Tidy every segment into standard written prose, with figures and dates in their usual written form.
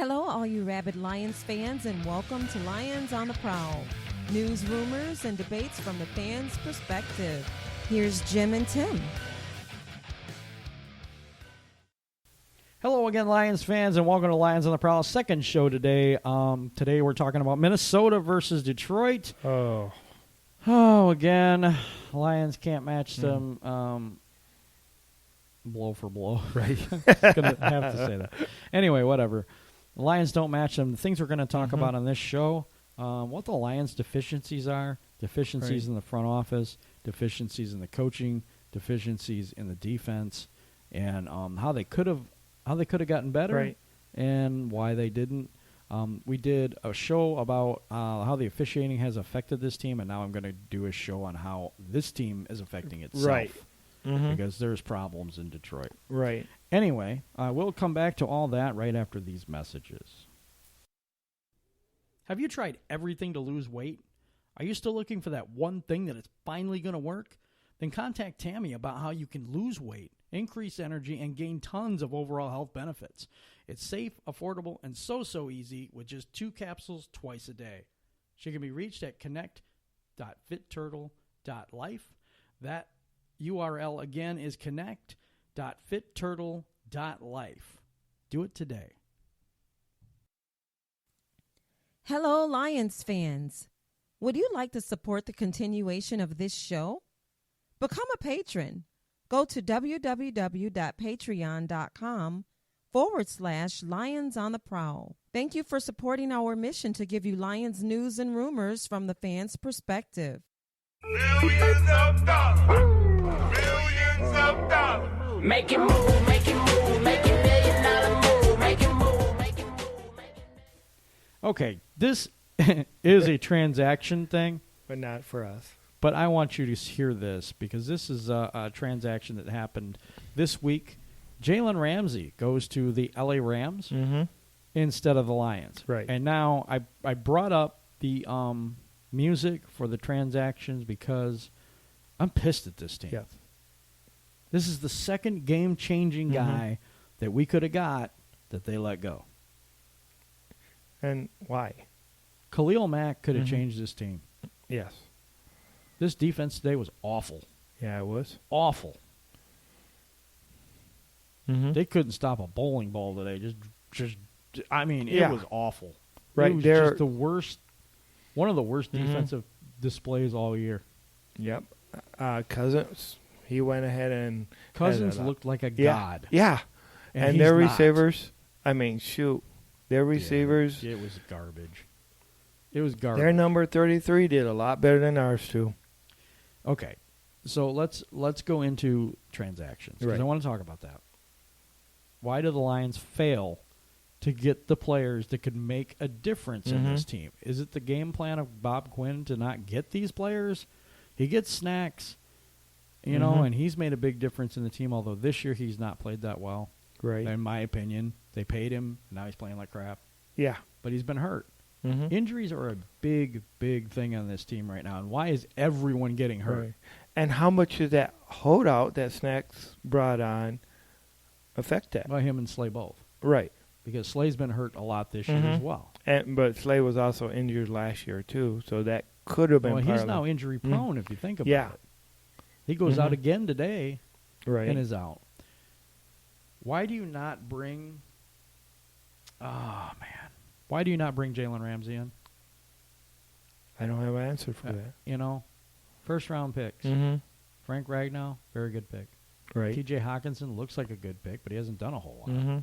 Hello, all you rabid Lions fans, and welcome to Lions on the Prowl. News, rumors, and debates from the fans' perspective. Here's Jim and Tim. Hello again, Lions fans, and welcome to Lions on the Prowl, second show today. Today we're talking about Minnesota versus Detroit. Again, Lions can't match them blow for blow. Right. Gonna have to say that. Anyway, whatever. The Lions don't match them. The things we're going to talk about on this show, what the Lions' deficiencies are, deficiencies in the front office, deficiencies in the coaching, deficiencies in the defense, and how they could have gotten better, and why they didn't. We did a show about how the officiating has affected this team, and now I'm going to do a show on how this team is affecting itself. Because there's problems in Detroit. Right. Anyway, we'll come back to all that right after these messages. Have you tried everything to lose weight? Are you still looking for that one thing that is finally going to work? Then contact Tammy about how you can lose weight, increase energy, and gain tons of overall health benefits. It's safe, affordable, and so easy with just 2 capsules twice a day. She can be reached at connect.fitturtle.life. That URL again is connect.fitturtle.life. Do it today. Hello, Lions fans. Would you like to support the continuation of this show? Become a patron. Go to www.patreon.com/Lions on the Prowl. Thank you for supporting our mission to give you Lions news and rumors from the fans' perspective. Millions of dollars. Millions of dollars. Make it move, make it move, make it $1 million move, make it move, make it move, make it. Okay, this is a transaction thing. But not for us. But I want you to hear this because this is a transaction that happened this week. Jalen Ramsey goes to the LA Rams instead of the Lions. Right. And now I brought up the music for the transactions because I'm pissed at this team. Yeah. This is the second game-changing guy that we could have got that they let go. And why? Khalil Mack could have changed this team. Yes. This defense today was awful. Yeah, it was. Awful. They couldn't stop a bowling ball today. It was awful. Right. It was just the worst, one of the worst defensive displays all year. Yep. Cousins, he went ahead and... Cousins looked like a god. Yeah. And he's their not. receivers, their receivers... Yeah, it was garbage. It was garbage. Their number 33 did a lot better than ours, too. Okay. So let's go into transactions because I want to talk about that. Why do the Lions fail to get the players that could make a difference in this team? Is it the game plan of Bob Quinn to not get these players? He gets snacks, and he's made a big difference in the team, although this year he's not played that well. Right. In my opinion. They paid him, and now he's playing like crap. Yeah. But he's been hurt. Injuries are a big, big thing on this team right now, and why is everyone getting hurt? Right. And how much did that holdout that Snacks brought on affect that? Well, him and Slay both. Right. Because Slay's been hurt a lot this year as well. But Slay was also injured last year, too, so that could have been he's now injury-prone if you think about it. He goes out again today and is out. Why do you not bring... Oh, man. Why do you not bring Jalen Ramsey in? I don't have an answer for that. First-round picks. Frank Ragnow, very good pick. Right. T.J. Hawkinson looks like a good pick, but he hasn't done a whole lot.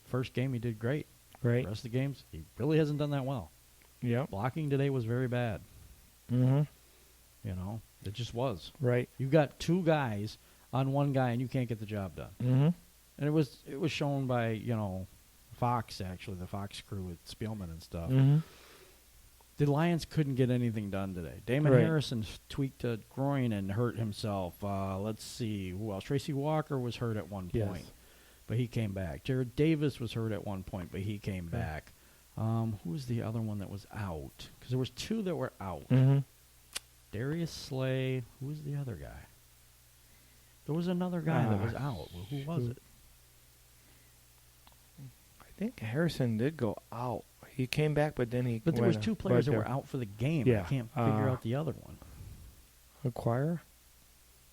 First game, he did great. Right. The rest of the games, he really hasn't done that well. Yep. Blocking today was very bad. It just was. Right. You got 2 guys on one guy, and you can't get the job done. And it was shown by, Fox, actually, the Fox crew with Spielman and stuff. The Lions couldn't get anything done today. Damon Harrison tweaked a groin and hurt himself. Let's see. Who else? Tracy Walker was hurt at one point, but he came back. Jared Davis was hurt at one point, but he came back. Who was the other one that was out? Because there was 2 that were out. Darius Slay. Who was the other guy? There was another guy that was out. Well, who was it? think Harrison did go out. He came back, but then he. But there was went, two players that but, were out for the game. yeah, I can't figure out the other one. Acquirer?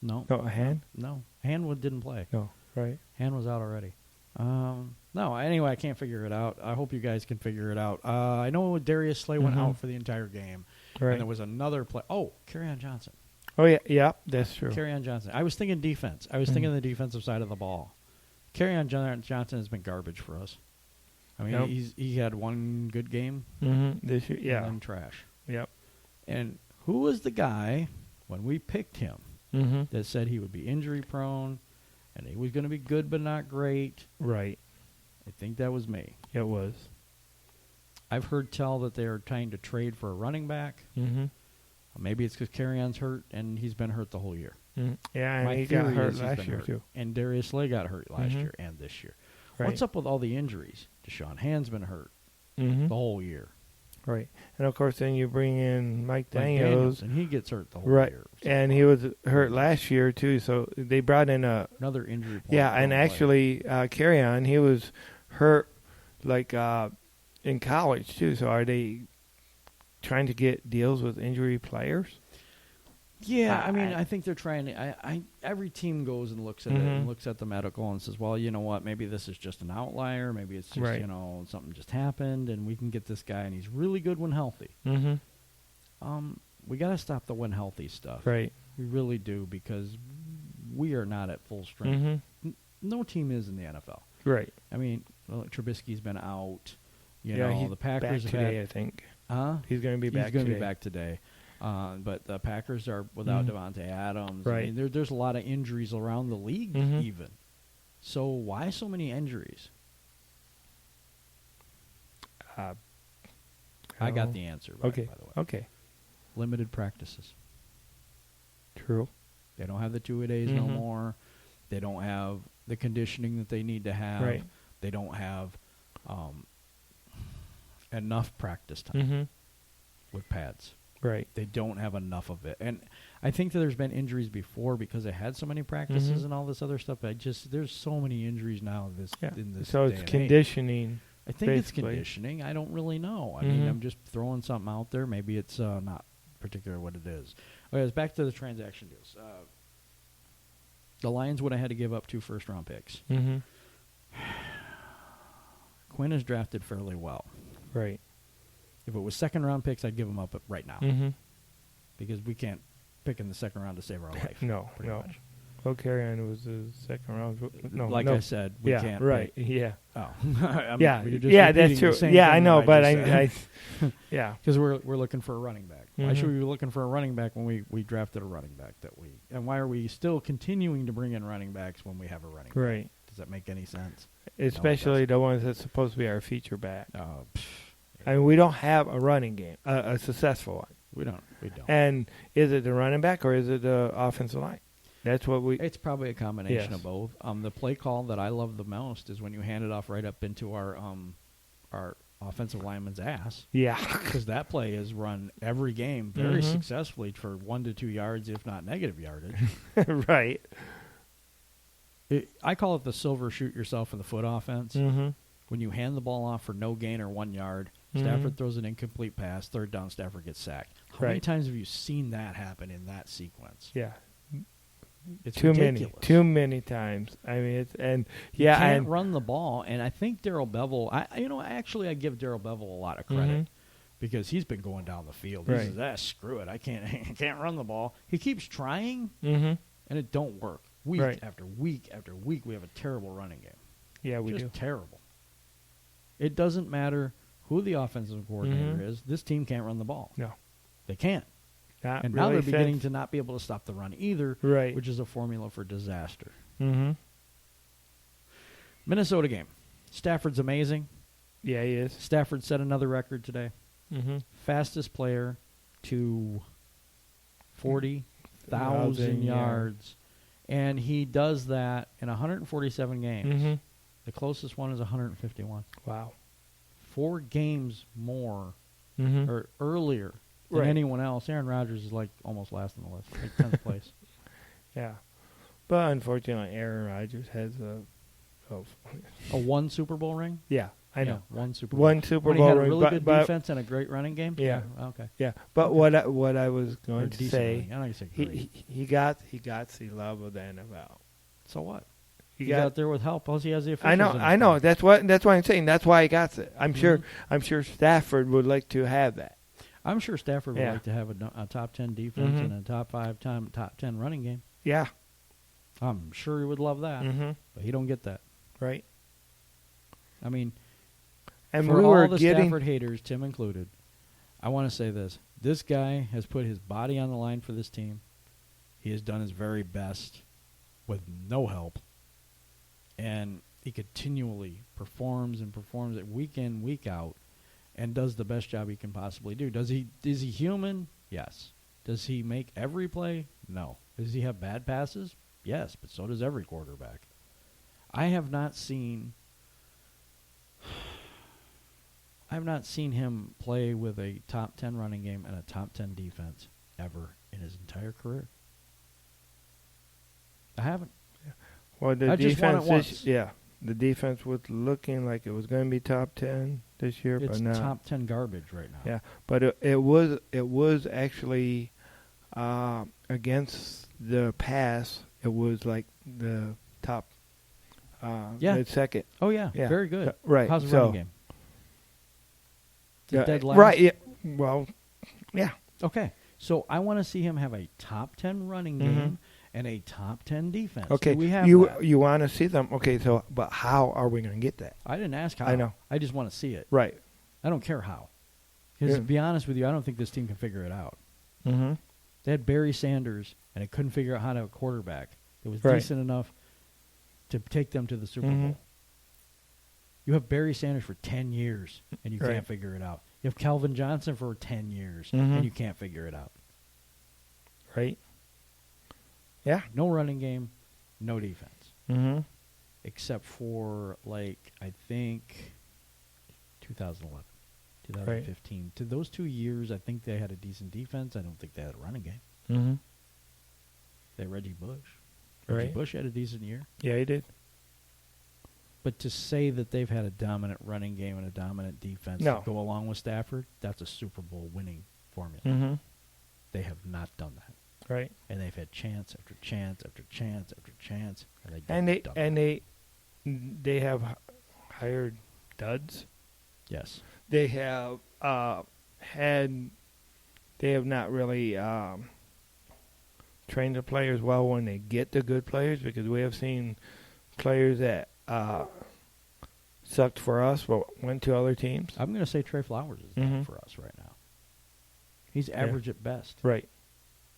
No. No, a hand? No. Hanwood didn't play. No, right. Hand was out already. No, anyway, I can't figure it out. I hope you guys can figure it out. I know Darius Slay went out for the entire game. Right. And there was another play. Oh, Kerryon Johnson. Oh yeah, that's true. Kerryon Johnson. I was thinking defense. I was thinking the defensive side of the ball. Kerryon Johnson has been garbage for us. I mean, Yep. he had one good game. This year, yeah. And then trash. Yep. And who was the guy when we picked him that said he would be injury prone and he was going to be good but not great? Right. I think that was me. It was. I've heard tell that they're trying to trade for a running back. Maybe it's because Kerryon's hurt and he's been hurt the whole year. Yeah, and My he got theory hurt is he's last been year hurt. too. And Darius Slay got hurt last year and this year. Right. What's up with all the injuries? Deshaun Hand's been hurt Mm-hmm. the whole year. Right. And of course, then you bring in Mike Daniels. And he gets hurt the whole Right. year. So And he was hurt last year too. So they brought in a another injury. yeah. And actually, Kerryon, he was hurt like in college too. So are they trying to get deals with injury players? Yeah, I mean, I think they're trying to. Every team goes and looks at it and looks at the medical and says, well, you know what? Maybe this is just an outlier. Maybe it's just Right. something just happened, and we can get this guy, and he's really good when healthy. We got to stop the when healthy stuff. Right. We really do, because we are not at full strength. No team is in the NFL. Right. I mean, Trubisky's been out. You Yeah, know, he's the Packers back have today, had, I think. huh? He's going to be back He's going to today. be back today. But the Packers are without Devontae Adams. Right. I mean, there's a lot of injuries around the league even. So why so many injuries? I got the answer, by the way. Okay. Limited practices. True. They don't have the 2-a-days no more. They don't have the conditioning that they need to have. Right. They don't have enough practice time with pads. Right. They don't have enough of it. And I think that there's been injuries before because they had so many practices and all this other stuff. There's so many injuries now in this So day it's and age. conditioning. I think it's basically. conditioning. I don't really know. I mean, I'm just throwing something out there. Maybe it's not particular what it is. Okay, it's back to the transaction deals. The Lions would have had to give up 2 first-round picks. Quinn is drafted fairly well. Right. If it was second-round picks, I'd give them up right now because we can't pick in the second round to save our life. No. pretty much. Well, Kerryon was the second round. No. Like no. I said, we yeah, can't. right. pick. Yeah. Oh. Yeah. You're just Yeah, repeating that's the true. same Yeah, thing I know, that but just I said. yeah. Because we're looking for a running back. Why should we be looking for a running back when we drafted a running back and why are we still continuing to bring in running backs when we have a running back? Right. Does that make any sense? Especially the ones that's supposed to be our feature back. Oh, I mean, we don't have a running game, a successful one. we don't. And is it the running back or is it the offensive line? That's what we. It's probably a combination Yes. of both. The play call that I love the most is when you hand it off right up into our offensive lineman's ass. Yeah. Because that play is run every game very successfully for 1 to 2 yards, if not negative yardage. Right. I call it the silver shoot yourself in the foot offense. When you hand the ball off for no gain or 1 yard, Stafford throws an incomplete pass, third down, Stafford gets sacked. How many Right. times have you seen that happen in that sequence? Yeah. It's Too ridiculous. Too many times. I mean, You can't and run the ball, and I think Darrell Bevel. I give Darrell Bevel a lot of credit because he's been going down the field. He Right. says, screw it, I can't run the ball. He keeps trying, and it don't work. Week Right. after week after week, we have a terrible running game. yeah, we Just do. terrible. It doesn't matter who the offensive coordinator is. This team can't run the ball. No, They can't. not And now really they're beginning since- to not be able to stop the run either, Right. which is a formula for disaster. Mm-hmm. Minnesota game. Stafford's amazing. Yeah, he is. Stafford set another record today. Mm-hmm. Fastest player to 40,000 yards. And he does that in 147 games. Mm-hmm. The closest one is 151. Wow. 4 games more Mm-hmm. or earlier than Right. anyone else. Aaron Rodgers is like almost last on the list, like 10th place. Yeah. But unfortunately, Aaron Rodgers has Oh, A one Super Bowl ring? yeah, I know. Yeah, one Super Bowl. One Super When Bowl he had a ring, really but, good but defense and a great running game? Yeah. Okay. yeah. But Okay. what I was Or going to decent say, running. I know you said he, great. he got the love of the NFL. So what? He He's out there with help. Plus, he has the officials. I know, in his I know. corner. That's what I'm saying. That's why he got it. Mhm. I'm sure Stafford would like to have that. I'm sure Stafford would Yeah. like to have a top 10 defense Mhm. and a top 10 running game. Yeah. I'm sure he would love that, Mm-hmm. but he don't get that. Right. I mean, And for we all were the getting. Stafford haters, Tim included, I want to say this. This guy has put his body on the line for this team. He has done his very best with no help. And he continually performs and performs it week in, week out, and does the best job he can possibly do. Is he human? Yes. Does he make every play? No. Does he have bad passes? Yes, but so does every quarterback. I have not seen him play with a top 10 running game and a top 10 defense ever in his entire career. I haven't. Well, the I just won it defense. once. Yeah, the defense was looking like it was going to be top 10 this year, It's but not. top 10 garbage right now. Yeah, but it was actually against the pass. It was like the top. Yeah. Second. Oh, yeah. Yeah. Very good. Right. How's the so, running game? The dead last? Right. Yeah. Well. Yeah. Okay. So I want to see him have a top 10 running game and a top 10 defense. Okay. Do we have you that? you want to see them? Okay. So, but how are we going to get that? I didn't ask how. I know. I just want to see it. Right. I don't care how. Because Yeah. to be honest with you, I don't think this team can figure it out. Mm-hmm. They had Barry Sanders, and they couldn't figure out how to have a quarterback that was Right. decent enough to take them to the Super Mhm. Bowl. You have Barry Sanders for 10 years, and you Right. can't figure it out. You have Calvin Johnson for 10 years, Mhm. and you can't figure it out. Right. Yeah. No running game, no defense. Mm-hmm. Except for, like, I think 2011, 2015. To those 2 years, I think they had a decent defense. I don't think they had a running game. Mm-hmm. They had Reggie Bush. Reggie Right. Bush had a decent year. Yeah, he did. But to say that they've had a dominant running game and a dominant defense No. to go along with Stafford, that's a Super Bowl winning formula. Mm-hmm. They have not done that. Right. And they've had chance after chance after chance after chance. And They have hired duds. yes. They have they have not really trained the players well when they get the good players, because we have seen players that sucked for us but went to other teams. I'm going to say Trey Flowers is Mhm. that for us right now. He's average at best. Right.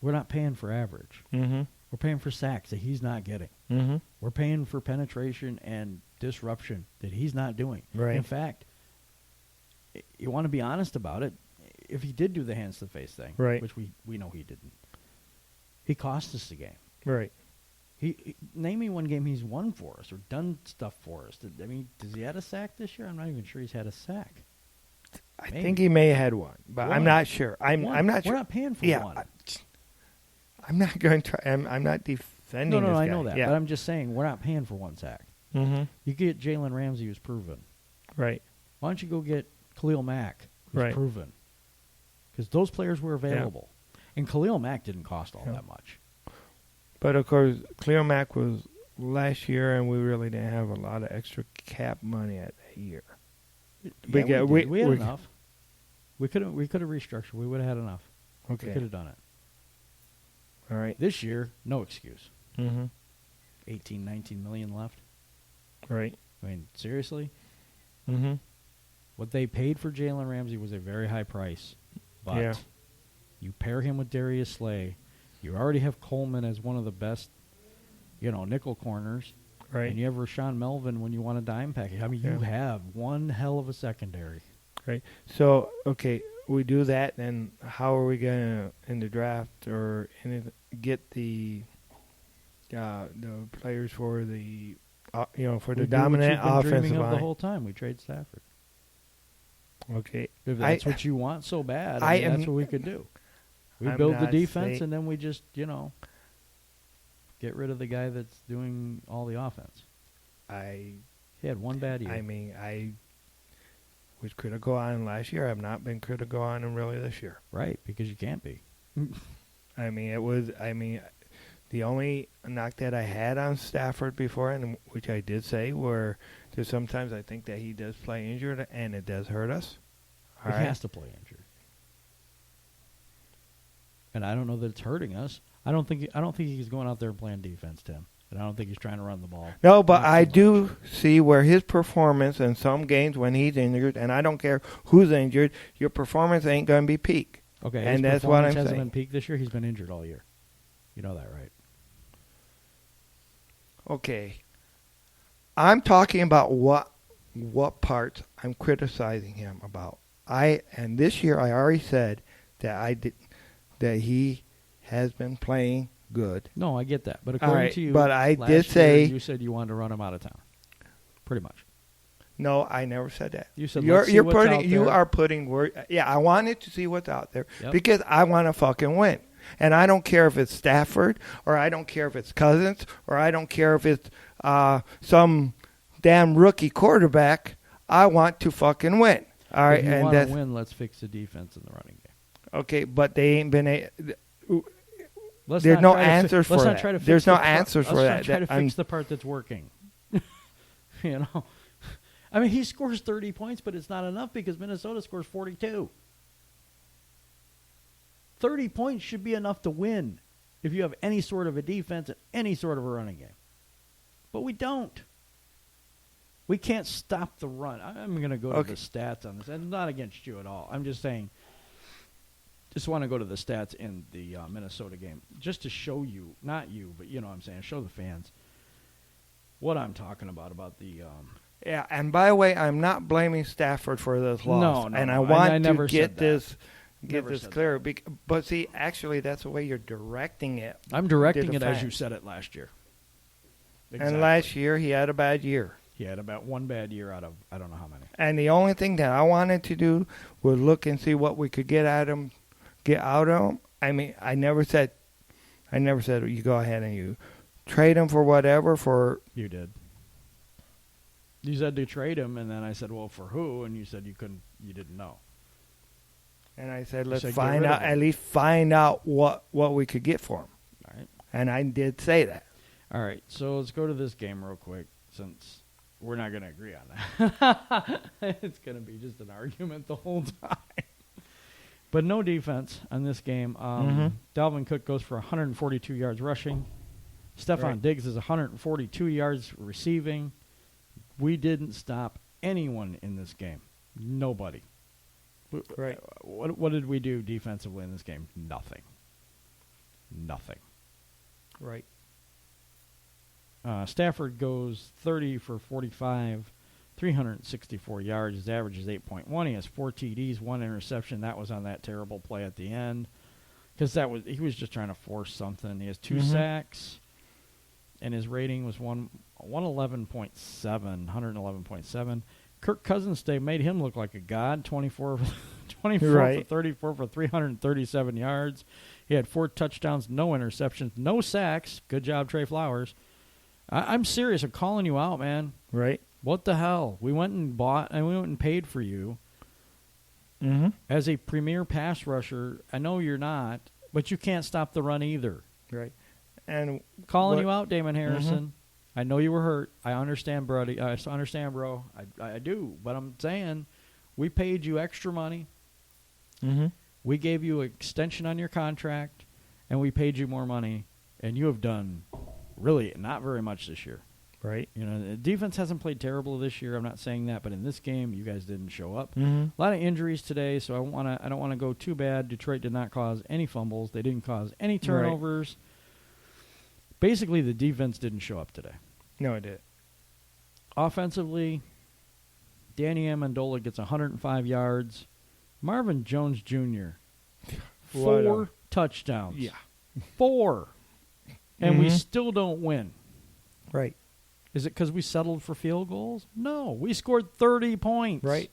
We're not paying for average. Mm-hmm. We're paying for sacks that he's not getting. Mm-hmm. We're paying for penetration and disruption that he's not doing. Right. In fact, you want to be honest about it, if he did do the hands to the face thing, Right. which we know he didn't, he cost us the game. Right. He name me one game he's won for us or done stuff for us. Does he had a sack this year? I'm not even sure he's had a sack. I Maybe. think he may have had one, but One. I'm not sure. I'm One. not sure. We're not paying for yeah, one. I'm not going to try. I'm not defending No, this I guy. know that. Yeah. But I'm just saying we're not paying for one sack. Mm-hmm. You get Jalen Ramsey, who's proven. Right. Why don't you go get Khalil Mack, who's Right. proven? Because those players were available. And Khalil Mack didn't cost all Yeah. that much. But of course, Cleo Mack was last year, and we really didn't have a lot of extra cap money at that year. We had we- enough. We could have restructured. We would have had enough. We Okay. could have done it. All right. This year, no excuse. Mm-hmm. 18, 19 million left. Right. I mean, seriously? Mm-hmm. What they paid for Jalen Ramsey was a very high price. But Yeah. you pair him with Darius Slay. You already have Coleman as one of the best, nickel corners. Right. And you have Rashawn Melvin when you want a dime package. I mean, you Yeah. have one hell of a secondary. Right. So, okay, we do that, then how are we going to, in the draft or get the players for the, for We the do what dominant you've been offensive dreaming of line? the whole time. We trade Stafford. Okay. If that's what you want so bad, I that's am- what we could do. We I'm build the not defense, saying- and then we just, get rid of the guy that's doing all the offense. He had one bad year. I mean, I was critical on him last year. I've not been critical on him really this year. Right, because you can't be. I mean, the only knock that I had on Stafford before, and which I did say, were there's sometimes I think that he does play injured, and it does hurt us. He has to play injured. And I don't know that it's hurting us. I don't think he's going out there and playing defense, Tim. And I don't think he's trying to run the ball. No, but I do see where his performance in some games when he's injured, and I don't care who's injured, your performance ain't going to be peak. Okay, and his that's what I'm hasn't saying. been peak this year. He's been injured all year. You know that, right? Okay. I'm talking about what parts I'm criticizing him about. And this year I already said that he has been playing good. No, I get that. But according right, to you, but I last did say year, you said you wanted to run him out of town. Pretty much. No, I never said that. You said you you are putting word. Yeah, I wanted to see what's out there Yep. because I want to fucking win. And I don't care if it's Stafford, or I don't care if it's Cousins, or I don't care if it's some damn rookie quarterback. I want to fucking win. All right, if you and want that's to win, let's fix the defense in the running game. okay. But they ain't been. Let's There's not no try to answers let's for not that. try to fix There's the no part- answers for let's that. not try to I'm- fix the part that's working. You know, I mean, he scores 30 points, but it's not enough because Minnesota scores 42. 30 points should be enough to win if you have any sort of a defense and any sort of a running game. But we don't. We can't stop the run. I'm going to go to Okay. the stats on this. And not against you at all. I'm just saying, just want to go to the stats in the Minnesota game. Just to show you, not you, but you know what I'm saying, show the fans what I'm talking about the... Yeah, and by the way, I'm not blaming Stafford for this loss. No, and no, I I want never to get said that. this Never said clear. But see, actually, that's the way you're directing it. I'm directing to it the as you fans. said it last year. And last year, he had a bad year. He had about one bad year out of I don't know how many. And the only thing that I wanted to do was look and see what we could get out of him. I mean, I never said you go ahead and you trade him for whatever for. You did. You said to trade him, and then I said, well, for who? And you said you didn't know. And I said, let's said, get find rid of out, him. at least find out what we could get for him. All right. And I did say that. All right, so let's go to this game real quick, since we're not going to agree on that. It's going to be just an argument the whole time. But no defense on this game. Dalvin Cook goes for 142 yards rushing. Stephon Right. Diggs is 142 yards receiving. We didn't stop anyone in this game. Nobody. Right. What did we do defensively in this game? Nothing. Right. Stafford goes 30 for 45, 364 yards. His average is 8.1. He has 4 TDs, 1 interception. That was on that terrible play at the end, because he was just trying to force something. He has 2 sacks, and his rating was 111.7. Kirk Cousins made him look like a god. 24 Right. for 34 for 337 yards. He had 4 touchdowns, no interceptions, no sacks. Good job, Trey Flowers. I'm serious. I'm calling you out, man. Right. What the hell? We went and bought and we went and paid for you Mm-hmm. as a premier pass rusher. I know you're not, but you can't stop the run either. Right. And Calling what- you out, Damon Harrison. I know you were hurt. I understand, Brody. I understand, bro. I do. But I'm saying we paid you extra money. Mm-hmm. We gave you an extension on your contract, and we paid you more money, and you have done really not very much this year. Right. You know, the defense hasn't played terrible this year. I'm not saying that, but in this game, you guys didn't show up. Mm-hmm. A lot of injuries today, so I don't want to go too bad. Detroit did not cause any fumbles. They didn't cause any turnovers. Basically, the defense didn't show up today. No, it did. Offensively, Danny Amendola gets 105 yards. Marvin Jones Jr., What 4 touchdowns. Yeah. 4. And we Mhm. still don't win. Right. Is it because we settled for field goals? No. We scored 30 points. Right.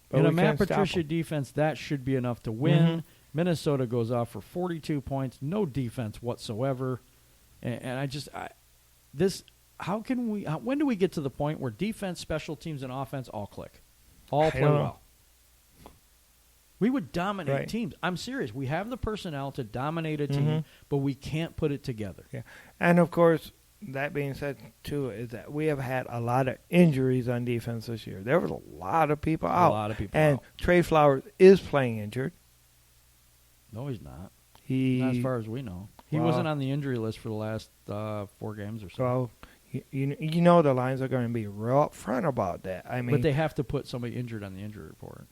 But In a we Matt can't stop Patricia 'em. defense, that should be enough to win. Mhm. Minnesota goes off for 42 points. No defense whatsoever. And how can we? When do we get to the point where defense, special teams, and offense all click, all play don't know. well? We would dominate Right. teams. I'm serious. We have the personnel to dominate a team, Mhm. but we can't put it together. Yeah, and of course, that being said, too, is that we have had a lot of injuries on defense this year. There was a lot of people out. A lot of people and out. Trey Flowers is playing injured. No, he's not. He, Not as far as we know. He Well- wasn't on the injury list for the last 4 games or so. well, you know the Lions are going to be real up front about that. I mean, But they have to put somebody injured on the injury report,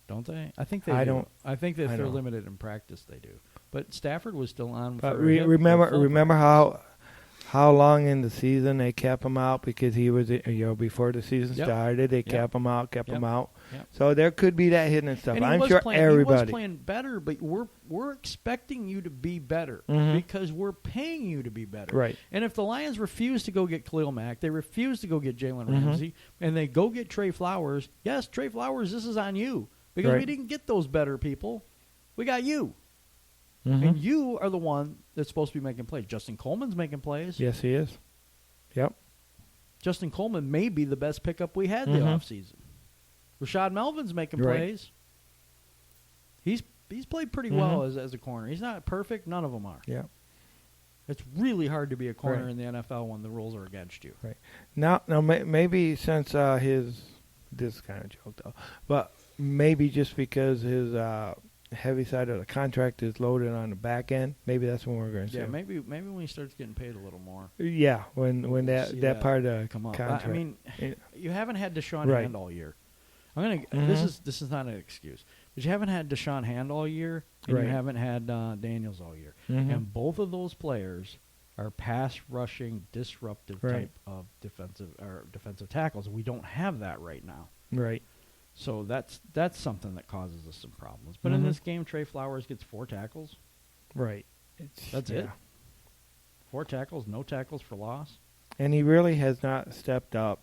don't they? I think they. I do. don't- I think that if I they're don't. limited in practice, they do. But Stafford was still on. but for a hip remember for full remember practice. how long in the season they kept him out because he was before the season Yep. started they Yep. kept him out, Yep. him out. Yep. So there could be that hidden stuff. And he I'm was sure playing, He everybody. was playing better, but we're expecting you to be better Mhm. because we're paying you to be better. Right. And if the Lions refuse to go get Khalil Mack, they refuse to go get Jalen Mhm. Ramsey, and they go get Trey Flowers, yes, Trey Flowers, this is on you because we Right. didn't get those better people. We got you. Mhm. And you are the one that's supposed to be making plays. Justin Coleman's making plays. Yes, he is. Yep. Justin Coleman may be the best pickup we had the Mhm. offseason. Rashad Melvin's making Right. plays. He's played pretty well as a corner. He's not perfect. None of them are. Yeah. It's really hard to be a corner Right. in the NFL when the rules are against you. Right. Now maybe since this is kind of a joke though, but maybe just because his heavy side of the contract is loaded on the back end, maybe that's when we're going to see. Yeah, him. maybe when he starts getting paid a little more. Yeah, when See that that part of the Come on. contract. I mean, Yeah. you haven't had Deshaun Right. Hand all year. I'm gonna. Mhm. This is not an excuse, but you haven't had Deshaun Hand all year, and Right. you haven't had Daniels all year, Mhm. and both of those players are pass rushing, disruptive Right. type of defensive tackles. We don't have that right now, Right. so that's something that causes us some problems. But in Mhm. this game, Trey Flowers gets 4 tackles. Right. That's it. yeah. 4 tackles, no tackles for loss. And he really has not stepped up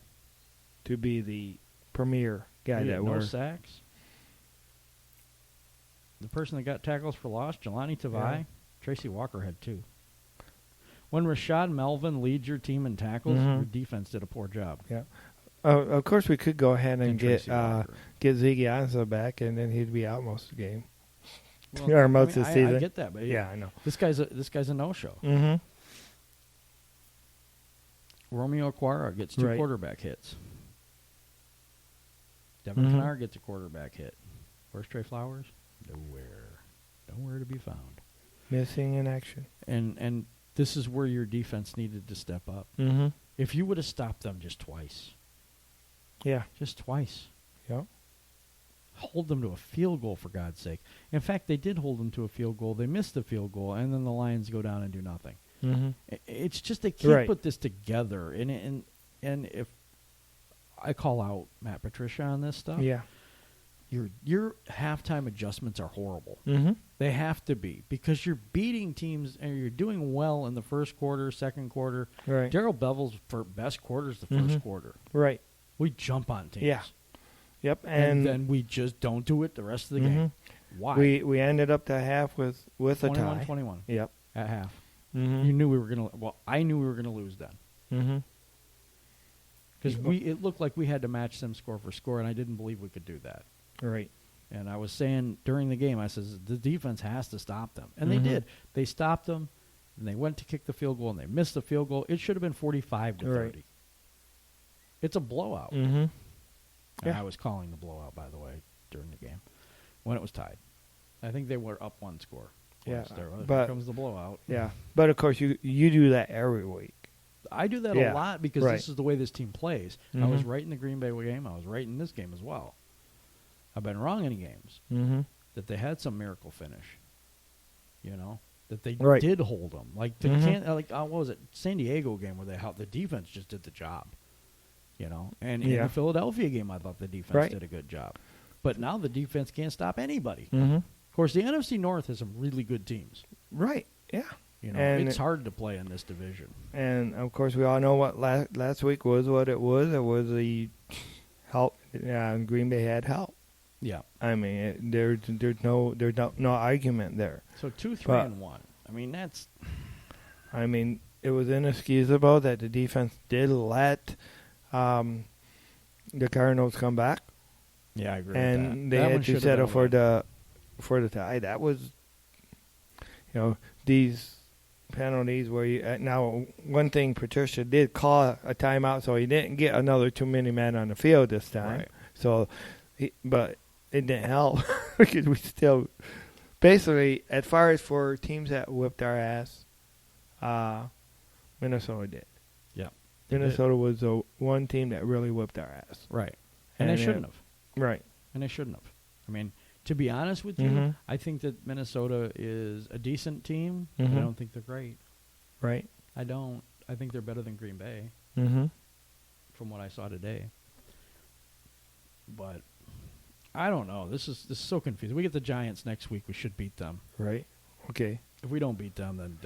to be the premier guy He that had no we're. sacks. The person that got tackles for loss, Jelani Tavai, Yeah. Tracy Walker had 2. When Rashad Melvin leads your team in tackles, Mhm. your defense did a poor job. Yeah. Of course, we could go ahead and get Tracy Walker. Ziggy Ansah back, and then he'd be out most of the game. Well, or most of the I season. get that, but Yeah, I know. this guy's a no-show. Mm-hmm. Romeo Aquara gets 2 Right. quarterback hits. Devin Mhm. Kennard gets a quarterback hit. Where's Trey Flowers? Nowhere to be found. Missing in action. And this is where your defense needed to step up. Mm-hmm. If you would have stopped them just twice, Yeah. just twice, Yeah. hold them to a field goal, for God's sake. In fact, they did hold them to a field goal. They missed the field goal, and then the Lions go down and do nothing. Mm-hmm. It's just they can't Right. put this together. And if I call out Matt Patricia on this stuff, Yeah. your halftime adjustments are horrible. Mm-hmm. They have to be because you're beating teams and you're doing well in the first quarter, second quarter. Right. Daryl Bevel's best quarter is the first Mhm. quarter. Right. We jump on teams. Yeah. Yep. And And, then we just don't do it the rest of the Mhm. game. Why? we ended up the half with a tie. 21-21 Yep. at half. Mm-hmm. You knew we were going to. Well, I knew we were going to lose then Mm-hmm. because it looked like we had to match them score for score, and I didn't believe we could do that. Right. And I was saying during the game, I says the defense has to stop them, and they Mhm. did. They stopped them, and they went to kick the field goal, and they missed the field goal. It should have been 45-30. Right. It's a blowout. Mm-hmm. And Yeah. I was calling the blowout, by the way, during the game when it was tied. I think they were up 1 score. Yeah, There but- comes the blowout. Yeah. But of course, you do that every week. I do that Yeah, a lot because right. this is the way this team plays. I was Mhm. right in the Green Bay game. I was right in this game as well. I've been wrong in games Mm-hmm. that they had some miracle finish. You know that they Right. did hold them. Like the Mhm. what was it? San Diego game where they held the defense just did the job. You know, and in Yeah. the Philadelphia game, I thought the defense Right. did a good job. But now the defense can't stop anybody. Mm-hmm. Of course, the NFC North has some really good teams. Right. Yeah. You know, And it's hard to play in this division. And of course, we all know what last week was. What it was. It was the help. Green Bay had help. Yeah. I mean, there's no argument there. So 2, 3, But- and 1. I mean, that's I mean, it was inexcusable that the defense did let the Cardinals come back, Yeah, I agree and with that. they That one had to should've settle been a for the tie. That was, these penalties where you now one thing Patricia did call a timeout, so he didn't get another too many men on the field this time. Right. So, but it didn't help because we still basically, as far as for teams that whipped our ass, Minnesota did. Yeah. Minnesota was the one team that really whipped our ass. Right. And they shouldn't have. Right. And they shouldn't have. I mean, to be honest with you, Mhm. I think that Minnesota is a decent team, but Mhm. I don't think they're great. Right. I don't. I think they're better than Green Bay Mm-hmm. from what I saw today. But I don't know. This is so confusing. We get the Giants next week. We should beat them. Right. Okay. If we don't beat them, then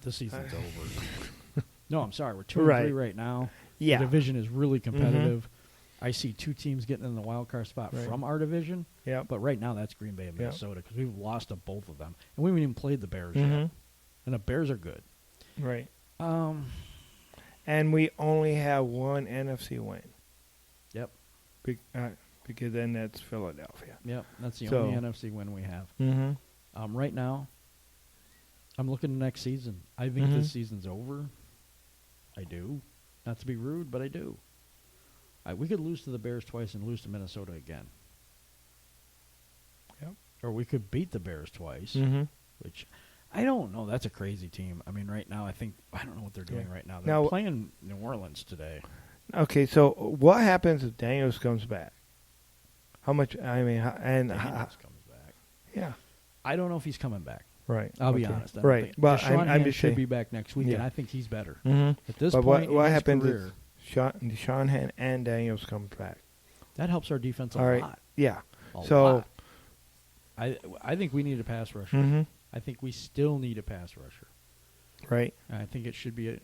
the season's over. No, I'm sorry. We're 2-3 Right. right now. Yeah. The division is really competitive. I see two teams getting in the wild card spot Right. from our division. Yep. But right now, that's Green Bay and Yep. Minnesota because we've lost to both of them, and we haven't even played the Bears yet. Mhm. And the Bears are good. Right. And we only have one NFC win. Yep. Because then that's Philadelphia. Yep. That's the So- only NFC win we have. Mm-hmm. Right now, I'm looking at next season. I think Mhm. this season's over. I do. Not to be rude, but I do. We could lose to the Bears twice and lose to Minnesota again. Yep. Or we could beat the Bears twice, Mm-hmm. which I don't know. That's a crazy team. I mean, right now, I don't know what they're doing Yeah. right now. They're Now- playing New Orleans today. Okay, so what happens if Daniels comes back? How much? I mean, Daniels comes back. yeah, I don't know if he's coming back. right. I'll be okay. honest. I don't Right, think- but Deshaun I'm Hand just should saying. be back next week, and Yeah. I think he's better. Mm-hmm. At this But point what in his happens career, if Deshaun Hand and Daniels comes back? that helps our defense a All right. lot. Yeah. A So- lot. I think we need a pass rusher. Mm-hmm. I think we still need a pass rusher. Right. And I think it should be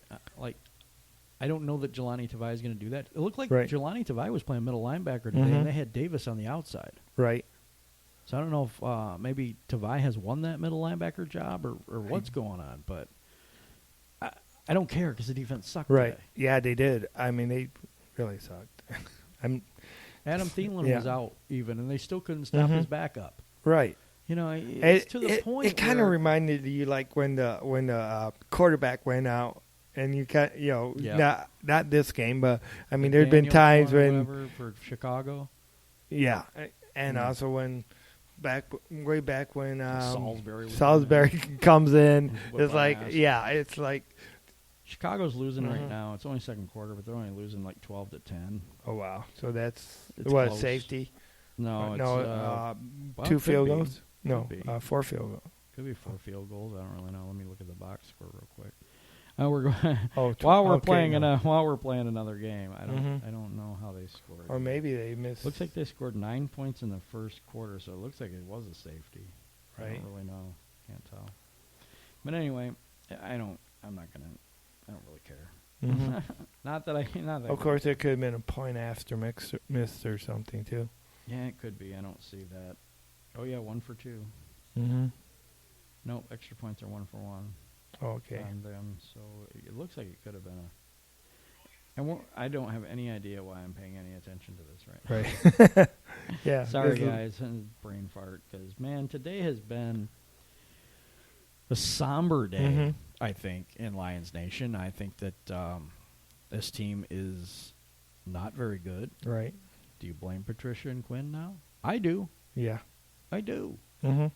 I don't know that Jelani Tavai is going to do that. It looked like Right. Jelani Tavai was playing middle linebacker today, Mhm. and they had Davis on the outside. Right. So I don't know if maybe Tavai has won that middle linebacker job or what's going on, but I don't care because the defense sucked Right. today. Yeah, they did. I mean, they really sucked. Adam Thielen Yeah. was out even, and they still couldn't stop Mhm. his backup. Right. You know, it's to the point. It kind of where- reminded you like when the quarterback went out, and you got Yeah. not this game, but I mean there's been McDaniels times or when whatever for Chicago. yeah, and Mm. also when way back when Salisbury was Salisbury comes in, Whip it's our like ass. it's like Chicago's losing right Mhm. now. It's only second quarter, but they're only losing like 12-10. oh wow, so that's It's what close. safety? No, it's no, well, two it could field be. goals. No, Could be. 4 field goals. Could be 4 field goals. I don't really know. Let me look at the box score real quick. We're going Oh, while we're okay, playing no. while we're playing another game. I Mhm. don't know how they scored. Or maybe they missed. Looks like they scored 9 points in the first quarter, so it looks like it was a safety. I Right. don't really know. Can't tell. But anyway, I'm not gonna. I don't really care. Mhm. Not that. Of course, it could have been a point after missed or something too. Yeah, it could be. I don't see that. Oh yeah, 1 for 2. Mm-hmm. Nope, extra points are 1 for 1 Okay. on them. So it looks like it could have been a. And I don't have any idea why I'm paying any attention to this right now. Right. Yeah. Sorry, this is- guys, and brain fart, because man, today has been a somber day. Mhm. I think in Lions Nation, I think that this team is not very good. Right. Do you blame Patricia and Quinn now? I do. Yeah. I do. Mm-hmm.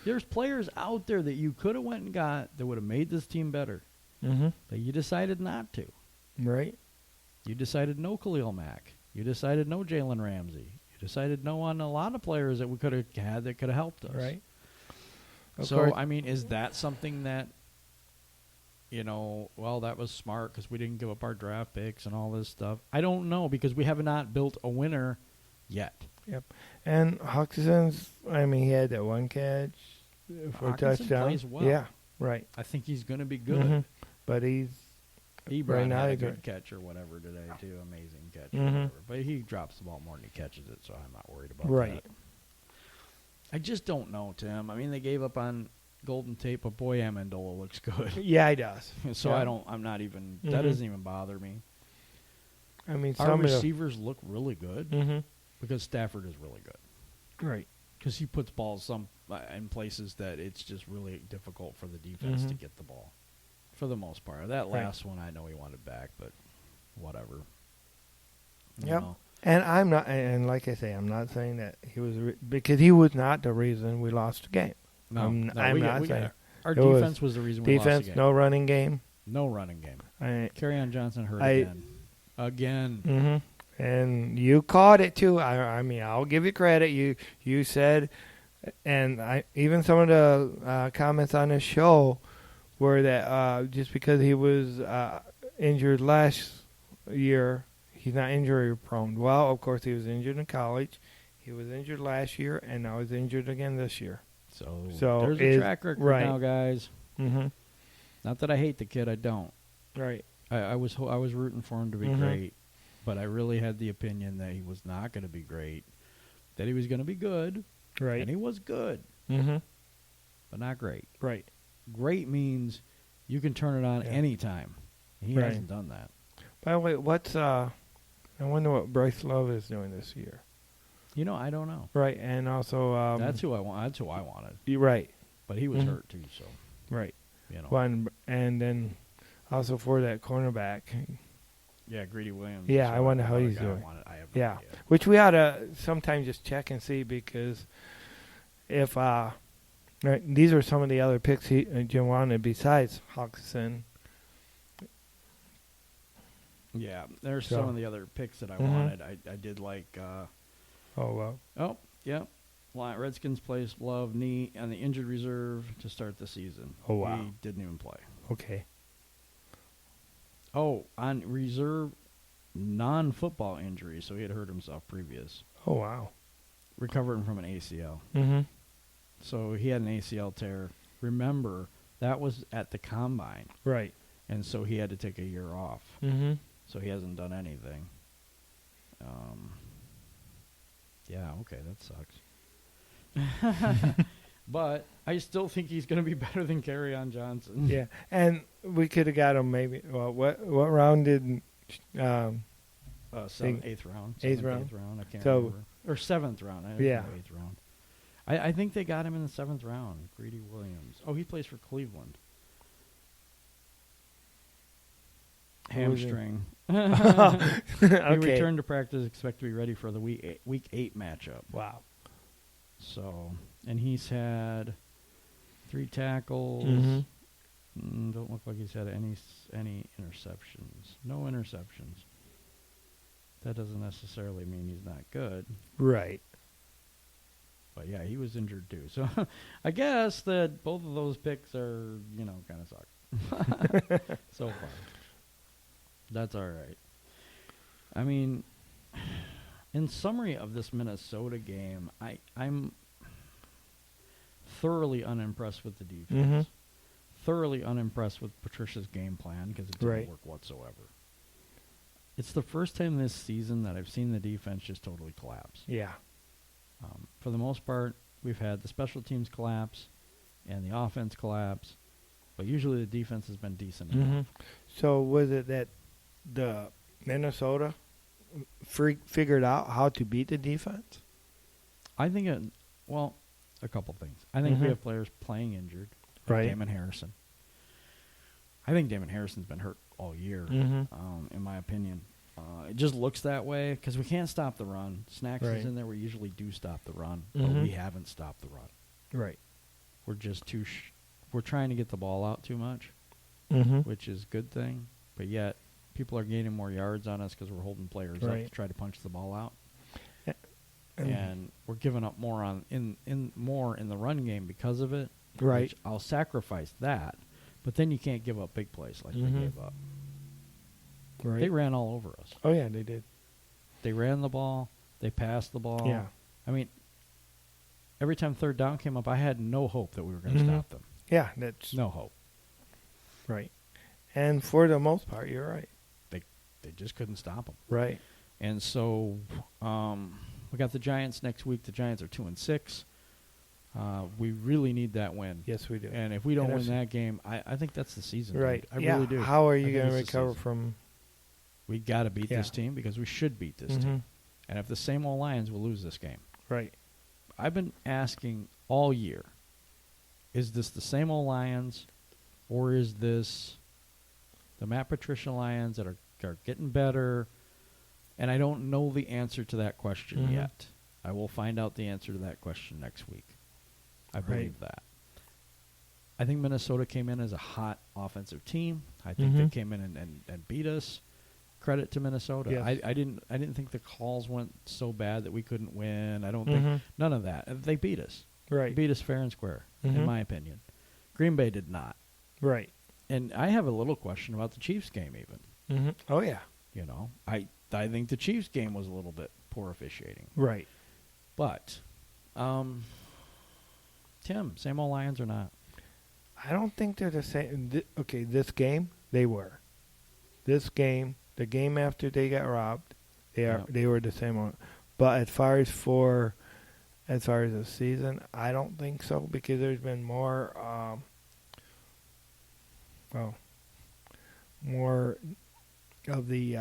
There's players out there that you could have went and got that would have made this team better, Mm-hmm. but you decided not to. Right. You decided no Khalil Mack. You decided no Jalen Ramsey. You decided no on a lot of players that we could have had that could have helped us. Right. Of So, course. I mean, is that something that, well, that was smart because we didn't give up our draft picks and all this stuff? I don't know because we have not built a winner yet. Yep. And Hawkinson's, I mean, he had that one catch for a Hawkinson touchdown. plays well. Yeah. Right. I think he's going to be good. Mhm. But he's Ebron right now had a he's good right. catch or whatever today, too. Amazing catch or Mhm. whatever. But he drops the ball more than he catches it, so I'm not worried about Right. that. I just don't know, Tim. I mean, they gave up on Golden Tate, but boy, Amendola looks good. Yeah, he does. So Yeah. I'm not even, that Mhm. doesn't even bother me. I mean, Our some of receivers look really good the. because Stafford is really good. Right. Because he puts balls in places that it's just really difficult for the defense to Mhm. get the ball, for the most part. That Right. last one, I know he wanted back, but whatever. You Yep. know? And I'm not, and like I say, I'm not saying that he was because he was not the reason we lost the game. No, I'm no, not we got, saying our it was defense was the reason we lost defense, the game. no running game. No running game. I, Kerryon Johnson hurt I- again. Again. hmm And you caught it too. I mean, I'll give you credit. You said, and I even some of the comments on this show were that just because he was injured last year, he's not injury prone. Well, of course, he was injured in college. He was injured last year, and now he's injured again this year. So So there's a track record right. now, guys. Mm-hmm. Not that I hate the kid, I don't. Right. I was rooting for him to be Mhm. great, but I really had the opinion that he was not going to be great, that he was going to be good, Right. and he was good, Mm-hmm. but not great. Right. Great means you can turn it on Yeah. anytime. He Right. hasn't done that. By the way, what's I wonder what Bryce Love is doing this year. You know, I don't know. Right, and also That's who I want. That's who I wanted, you're right. but he was Mhm. hurt too. So Right. you know, One and then also for that cornerback. yeah, Greedy Williams. Yeah, So I wonder how another he's guy I doing. wanted. I have no Yeah. idea. Which we ought to sometimes just check and see because if right, these are some of the other picks Jim wanted besides Hawkinson. Yeah, there's So- some of the other picks that I Mhm. wanted. I did like. Oh well. Oh, yeah. Redskins placed Love knee on the injured reserve to start the season. Oh, wow. He didn't even play. Okay. Oh, on reserve non-football injury, so he had hurt himself previous. Oh wow. Recovering from an ACL. Mm-hmm. So he had an ACL tear. Remember, that was at the combine, Right. and so he had to take a year off. Mm-hmm. So he hasn't done anything. Yeah, okay, that sucks. But I still think he's going to be better than Kerryon Johnson. Yeah, and we could have got him maybe. Well, what round did? Eighth round. Eighth Seventh, round. I can't So- remember. Or seventh round. I don't Yeah. know, eighth round. I think they got him in the seventh round. Greedy Williams. Oh, he plays for Cleveland. Who was it? Hamstring. Okay. He returned to practice, expect to be ready for the week 8 matchup. Wow. So, and he's had 3 tackles. Mhm. Don't look like he's had any interceptions. No interceptions. That doesn't necessarily mean he's not good. Right. But yeah, he was injured too. So I guess that both of those picks are, kind of suck. So far. That's all right. I mean, in summary of this Minnesota game, I'm thoroughly unimpressed with the defense. Mhm. Thoroughly unimpressed with Patricia's game plan because it didn't Right. work whatsoever. It's the first time this season that I've seen the defense just totally collapse. Yeah. For the most part, we've had the special teams collapse and the offense collapse, but usually the defense has been decent Mm-hmm. enough. So was it that the Minnesota figured out how to beat the defense? I think a couple things. I think we Mhm. have players playing injured. like Right. Damon Harrison. I think Damon Harrison's been hurt all year, Mhm. in my opinion. It just looks that way because we can't stop the run. Snacks Right. is in there. We usually do stop the run, but Mhm. we haven't stopped the run. Right. We're just we're trying to get the ball out too much, Mm-hmm. which is a good thing. But yet, people are gaining more yards on us because we're holding players up Right. to try to punch the ball out. And- And we're giving up more in the run game because of it. Right. Which I'll sacrifice that, but then you can't give up big plays like Mhm. they gave up. Right. They ran all over us. Oh yeah, they did. They ran the ball. They passed the ball. Yeah. I mean, every time third down came up, I had no hope that we were going to Mhm. stop them. Yeah, that's No hope. right. And for the most part, you're right. They just couldn't stop them. Right. And so we got the Giants next week. The Giants are 2-6. We really need that win. Yes, we do. And if we don't win NFC. that game, I think that's the season. dude. Right. I yeah. really do. How are I you think going to it's the recover season. from? We got to beat this Yeah. team because we should beat this Mhm. team. And if the same old Lions will lose this game. Right. I've been asking all year, is this the same old Lions or is this the Matt Patricia Lions that are getting better? And I don't know the answer to that question Mhm. yet. I will find out the answer to that question next week. I Right. believe that. I think Minnesota came in as a hot offensive team. I think they Mhm. came in and beat us. Credit to Minnesota. Yes. I didn't think the calls went so bad that we couldn't win. I don't Mhm. think none of that. They beat us. Right. They beat us fair and square, in Mhm. my opinion. Green Bay did not. Right. And I have a little question about the Chiefs game even. Mm-hmm. Oh yeah. You know, I think the Chiefs game was a little bit poor officiating. Right. But Tim, same old Lions or not? I don't think they're the same. Okay, this game they were. This game, the game after they got robbed, they were the same one. But as far as the season, I don't think so because there's been more more of the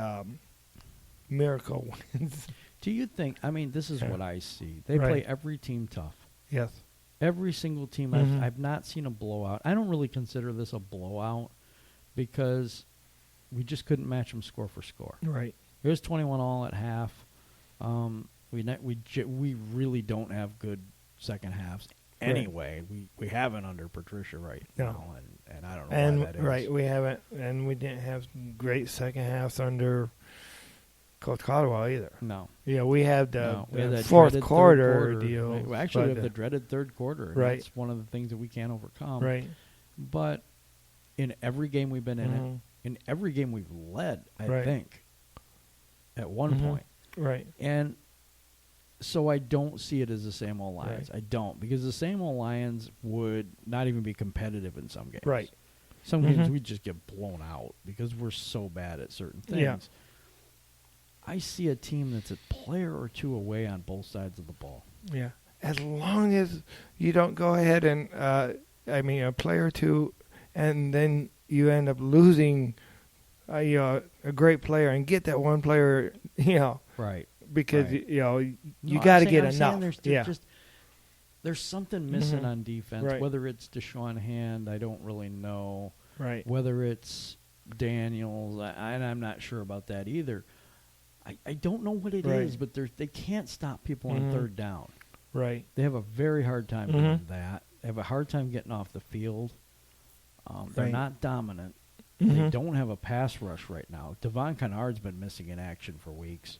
miracle wins. Do you think? I mean, this is Yeah. what I see. They Right. play every team tough. Yes. Every single team. Mhm. I've not seen a blowout. I don't really consider this a blowout because we just couldn't match them score for score. Right. It was 21 all at half. We really don't have good second halves Right. anyway. We haven't under Patricia right No. now, and I don't know And why that is. right, we haven't, and we didn't have great second halves under Coach Caldwell either. No. Yeah, we had the, No, we had that fourth dreaded third quarter deal. Right. We actually but, have the dreaded third quarter. And Right. That's one of the things that we can't overcome. right. But in every game we've been in it, Mhm. in every game we've led, I Right. think, at one Mhm. point. Right. And so I don't see it as the same old Lions. Right. I don't, because the same old Lions would not even be competitive in some games. Right. Some games Mhm. we just get blown out because we're so bad at certain things. Yeah. I see a team that's a player or two away on both sides of the ball. Yeah. As long as you don't go ahead and, a player or two, and then you end up losing, a great player and get that one player, Right. because Right. you No, got to I'm get saying enough. There's Yeah. just there's something missing Mhm. on defense. Right. Whether it's Deshaun Hand, I don't really know. Right. Whether it's Daniels, and I'm not sure about that either. I don't know what it is, Right. but they can't stop people Mhm. on third down. Right. They have a very hard time Mhm. doing that. They have a hard time getting off the field. They're Right. not dominant. They Mhm. don't have a pass rush right now. Devon Kennard's been missing in action for weeks.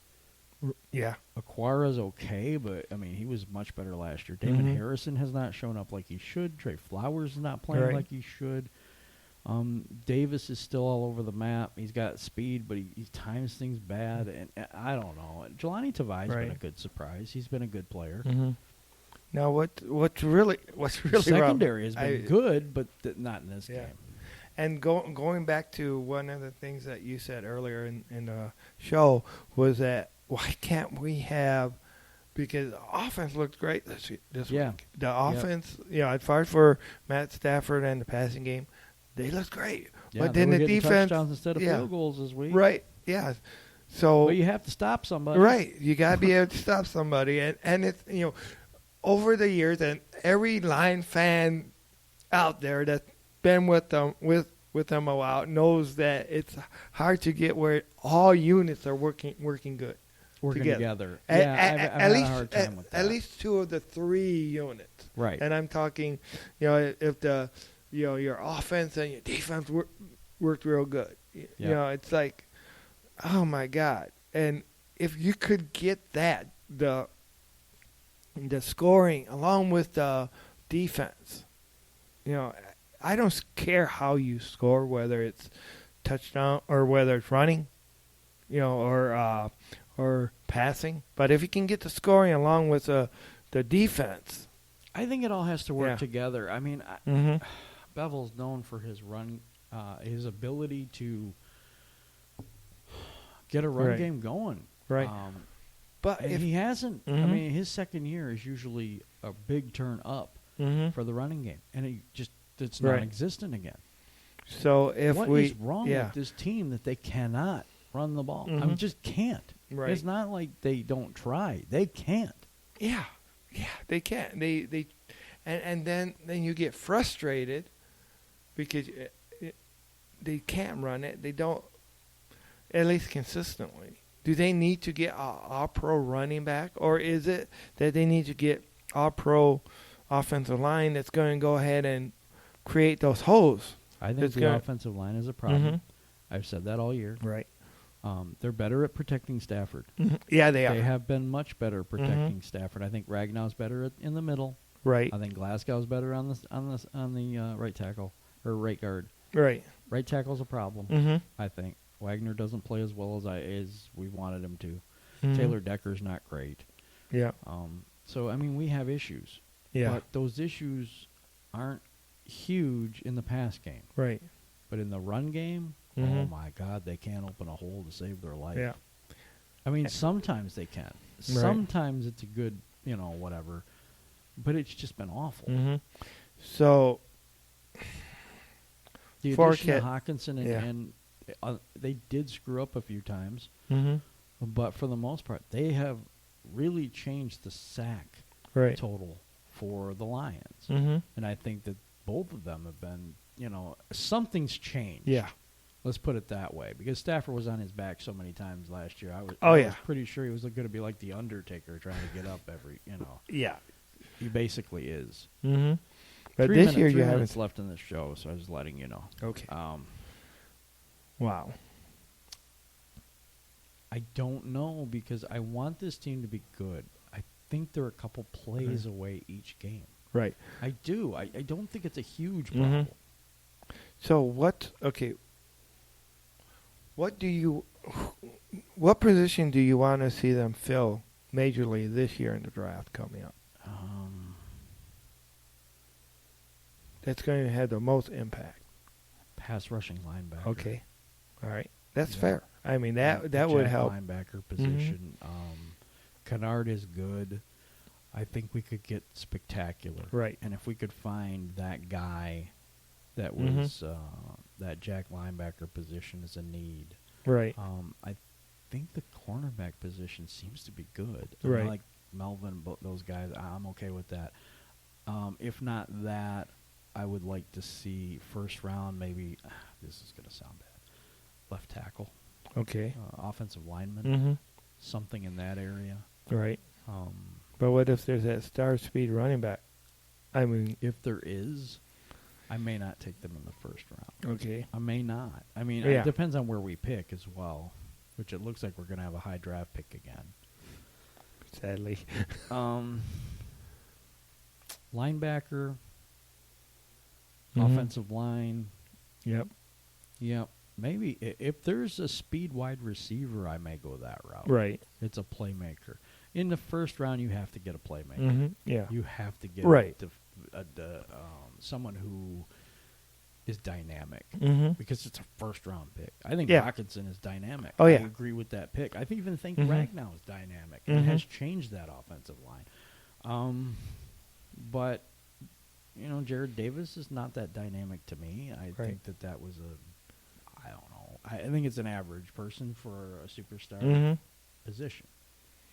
Yeah. Aquara's okay, but, I mean, he was much better last year. Damon Mhm. Harrison has not shown up like he should. Trey Flowers is not playing Right. like he should. Davis is still all over the map. He's got speed, but he times things bad, and I don't know. Jelani Tavai's been Right. a good surprise. He's been a good player. Mm-hmm. Now, what's really The secondary has been good, but not in this Yeah. game. And going back to one of the things that you said earlier in the show was that why can't we have, because the offense looked great this Yeah. week. The offense, as far as for Matt Stafford and the passing game, they looked great. Yeah, but they then were the getting defense, touchdowns instead of yeah. field goals this week. Right, yeah. So But you have to stop somebody. right, you got to be able to stop somebody, and it's over the years, and every Lion fan out there that's been with them a while knows that it's hard to get where all units are working good. Working together. At, Yeah, I've at had least a hard time with that. at least two of the three units. Right. And I'm talking, if the your offense and your defense worked real good. Yeah. It's like, oh my God. And if you could get that, the scoring along with the defense, I don't care how you score, whether it's touchdown or whether it's running, or passing. But if you can get the scoring along with the defense, I think it all has to work Yeah. together. I mean, mm-hmm. Bevel's known for his run, his ability to get a run Right. game going. Right. Um, But and if he hasn't. I Mhm. mean, his second year is usually a big turn up. for the running game, and it's Right. non-existent again. So if What we is wrong with this team that they cannot run the ball? I mean, Mhm. just can't. Right. It's not like they don't try; they can't. Yeah, they can't. And then you get frustrated because they can't run it. They don't, at least consistently. Do they need to get all pro running back, or is it that they need to get all pro offensive line that's going to go ahead and create those holes? I think It's the gonna- offensive line is a problem. Mhm. I've said that all year. Right. They're better at protecting Stafford. Yeah, they are. They have been much better protecting Stafford. I think Ragnow's better in the middle. Right. I think Glasgow's better on the right tackle or right guard. Right. Right tackle's a problem. Mm-hmm. I think Wagner doesn't play as well as we wanted him to. Mhm. Taylor Decker's not great. Yeah. So I mean, we have issues. Yeah. But those issues aren't huge in the pass game. Right. But in the run game, oh Mhm. my God, they can't open a hole to save their life. Yeah. I mean, sometimes they can. Sometimes it's a good, whatever. But it's just been awful. Mm-hmm. So The For addition of Kit- Hawkinson yeah. and they did screw up a few times, mm-hmm. but for the most part, they have really changed the sack Right. total for the Lions. Mm-hmm. And I think that both of them have been, something's changed. Yeah. Let's put it that way. Because Stafford was on his back so many times last year. I was pretty sure he was going to be like the Undertaker trying to get up every, Yeah. He basically is. Mm-hmm. But 3 this minute- year 3 you minutes haven't. left in this show, so I was letting you know. Okay. Um, Wow. I don't know because I want this team to be good. I think they're a couple plays away each game. Right. I do. I don't think it's a huge Mhm. problem. So what position do you want to see them fill majorly this year in the draft coming up? That's going to have the most impact. Pass rushing linebacker. Okay. All right. That's Yeah. fair. I mean, that The would Jack help. Linebacker position. Kennard is good. I think we could get spectacular. Right. And if we could find that guy that Mhm. was that Jack linebacker position is a need. Right. I think the cornerback position seems to be good. I mean, Right. like Melvin, those guys, I'm okay with that. If not that, I would like to see first round maybe, this is going to sound bad, left tackle, Okay. offensive lineman, Mm-hmm. something in that area. Right. But what if there's that star speed running back? I mean, If there is, I may not take them in the first round. okay. I may not. I mean, Yeah. it depends on where we pick as well, which it looks like we're going to have a high draft pick again. Sadly. Linebacker, Mhm. offensive line. Yep. Yep. Maybe if there's a speed wide receiver, I may go that route. Right. It's a playmaker. In the first round, you have to get a playmaker. Mm-hmm. Yeah. You have to get Right. someone who is dynamic Mm-hmm. because it's a first round pick. I think Yeah. Hawkinson is dynamic. Oh, yeah. I agree with that pick. I even think Mhm. Ragnow is dynamic and Mhm. has changed that offensive line. But Jared Davis is not that dynamic to me. I think that was I don't know. I think it's an average person for a superstar Mm-hmm. position.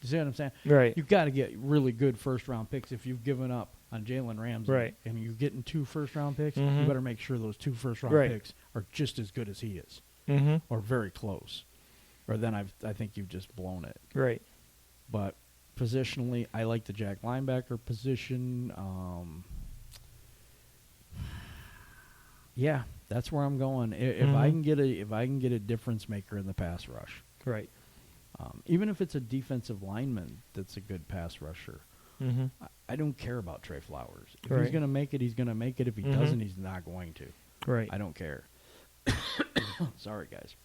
You see what I'm saying? Right. You've got to get really good first-round picks if you've given up on Jalen Ramsey. Right. And you're getting 2 first-round picks, Mhm. you better make sure those 2 first-round Right. picks are just as good as he is Mm-hmm. or very close. Or then I think you've just blown it. Right. But positionally, I like the Jack linebacker position. Yeah, that's where I'm going. If I can get a difference maker in the pass rush, Right. even if it's a defensive lineman that's a good pass rusher, Mm-hmm. I don't care about Trey Flowers. If Right. he's going to make it, he's going to make it. If he Mhm. doesn't, he's not going to. Right. I don't care. Sorry, guys.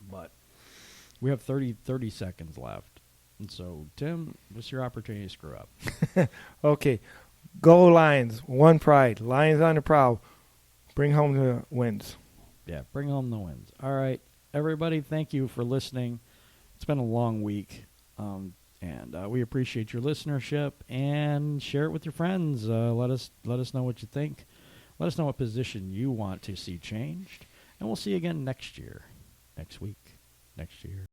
But we have 30 seconds left. And so, Tim, what's your opportunity to screw up? Okay. Go Lions. One pride. Lions on the prowl. Bring home the wins. Yeah, bring home the wins. All right, everybody, thank you for listening. It's been a long week. And we appreciate your listenership, and share it with your friends. Let us know what you think. Let us know what position you want to see changed. And we'll see you again next year, next week, next year.